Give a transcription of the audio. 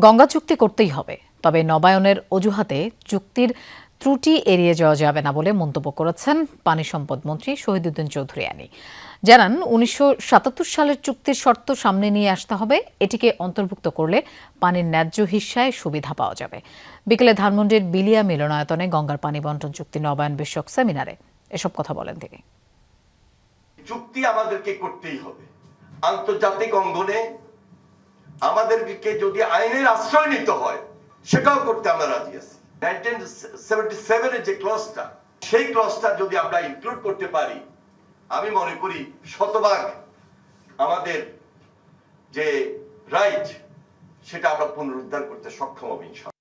গঙ্গা চুক্তি করতেই হবে, তবে নবায়নের অজুহাতে চুক্তির ত্রুটি এড়িয়ে যাওয়া যাবে না বলে মন্তব্য করেছেন পানি সম্পদ মন্ত্রী শহীদুদ্দিন চৌধুরী আনি। জানান, ১৯৭৭ সালের চুক্তির শর্ত সামনে নিয়ে আসতে হবে। এটিকে অন্তর্ভুক্ত করলে পানির ন্যায্য হিস্যায় সুবিধা পাওয়া যাবে। বিকেলে ধানমন্ডির বিলিয়া মিলনায়তনে গঙ্গার পানি বন্টন চুক্তি নবায়ন বিষয়ক সেমিনারে এসব কথা বলেন তিনি। চুক্তি আমাদেরকে করতেই হবে। আন্তর্জাতিক অঙ্গনে আমাদেরকে যদি আইনের আশ্রয় নিতে হয় সেটাও করতে আমরা রাজি আছি। 1977 এর যে ক্লজটা, সেই ক্লজটা যদি আমরা ইনক্লুড করতে পারি, আমি মনে করি শতভাগ আমাদের যে রাইট সেটা আমরা পুনরুদ্ধার করতে সক্ষম হব ইনশাআল্লাহ।